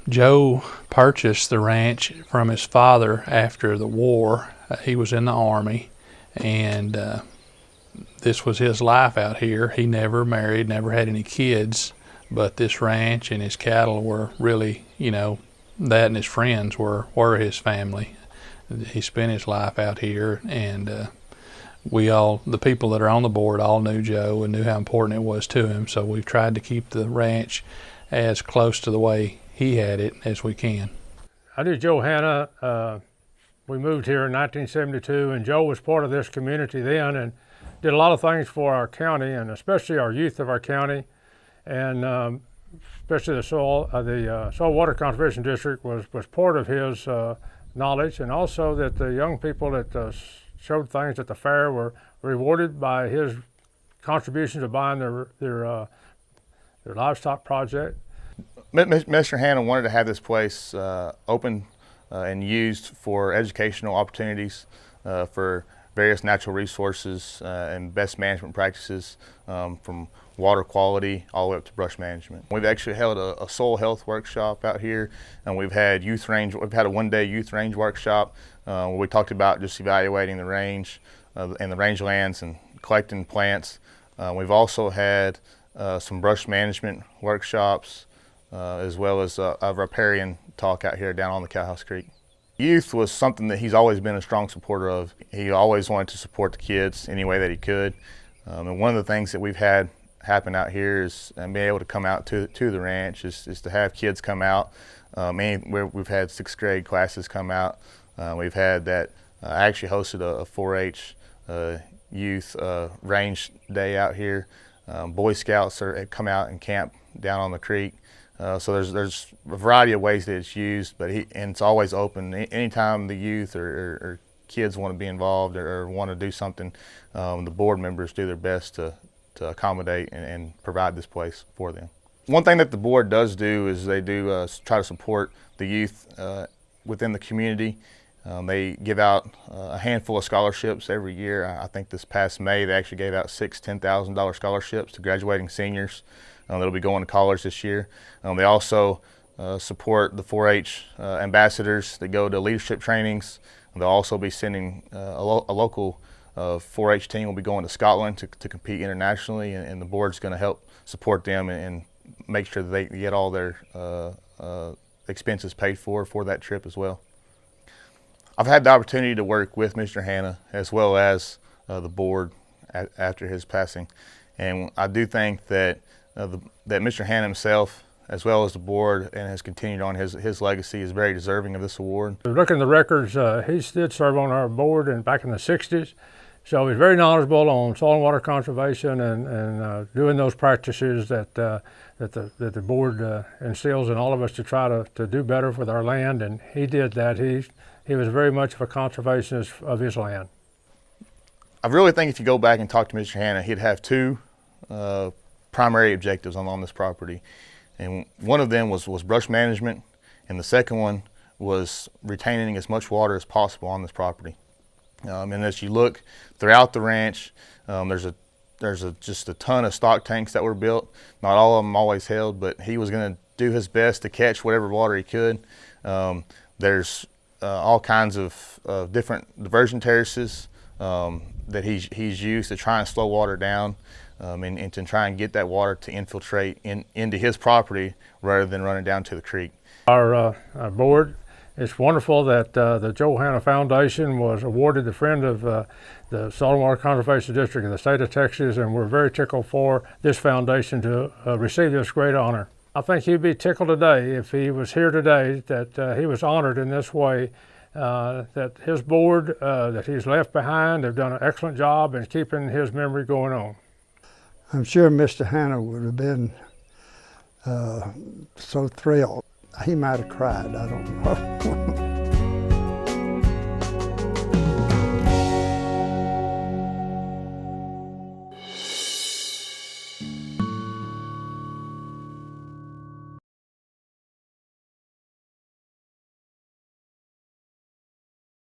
Joe purchased the ranch from his father after the war. He was in the Army, and this was his life out here. He never married, never had any kids, but this ranch and his cattle were really, that and his friends were his family. He spent his life out here, and the people that are on the board all knew Joe and knew how important it was to him, so we've tried to keep the ranch as close to the way he had it as we can. I knew Joe Hanna. We moved here in 1972, and Joe was part of this community then and did a lot of things for our county, and especially our youth of our county, and especially the soil water conservation district was part of his knowledge, and also that the young people that showed things at the fair were rewarded by his contributions of buying their livestock project. Mr. Hanna wanted to have this place open and used for educational opportunities for various natural resources and best management practices, from water quality all the way up to brush management. We've actually held a soil health workshop out here, and we've had a one-day youth range workshop where we talked about just evaluating the range and the rangelands and collecting plants. We've also had some brush management workshops, as well as a riparian talk out here down on the Cowhouse Creek. Youth was something that he's always been a strong supporter of. He always wanted to support the kids any way that he could. And one of the things that we've had happen out here is being able to come out to the ranch is to have kids come out. We've had 6th grade classes come out. We've had that. I actually hosted a 4-H youth range day out here. Boy Scouts come out and camp down on the creek. So there's a variety of ways that it's used, and it's always open. Anytime the youth or kids want to be involved or want to do something, the board members do their best to accommodate and provide this place for them. One thing that the board does do is they do try to support the youth within the community. They give out a handful of scholarships every year. I think this past May they actually gave out 6 $10,000 scholarships to graduating seniors that'll be going to college this year. They also support the 4-H ambassadors that go to leadership trainings. They'll also be sending a local 4-H team will be going to Scotland to compete internationally, and the board's going to help support them and make sure that they get all their expenses paid for that trip as well. I've had the opportunity to work with Mr. Hanna as well as the board after his passing, and I do think that that Mr. Hanna himself, as well as the board, and has continued on his legacy, is very deserving of this award. Looking at the records, he did serve on our board back in the 60s, so he's very knowledgeable on soil and water conservation and doing those practices that the board instills in all of us to try to do better with our land, and he did that. He was very much of a conservationist of his land. I really think if you go back and talk to Mr. Hanna, he'd have two primary objectives on this property, and one of them was brush management, and the second one was retaining as much water as possible on this property. And as you look throughout the ranch, there's just a ton of stock tanks that were built. Not all of them always held, but he was going to do his best to catch whatever water he could. There's all kinds of different diversion terraces that he's used to try and slow water down. And to try and get that water to infiltrate into his property rather than running down to the creek. Our board, it's wonderful that the Joe Hanna Foundation was awarded the Friend of the Soil and Water Conservation District in the state of Texas, and we're very tickled for this foundation to receive this great honor. I think he'd be tickled today if he was here today that he was honored in this way, that his board that he's left behind have done an excellent job in keeping his memory going on. I'm sure Mr. Hanna would have been so thrilled. He might have cried, I don't know.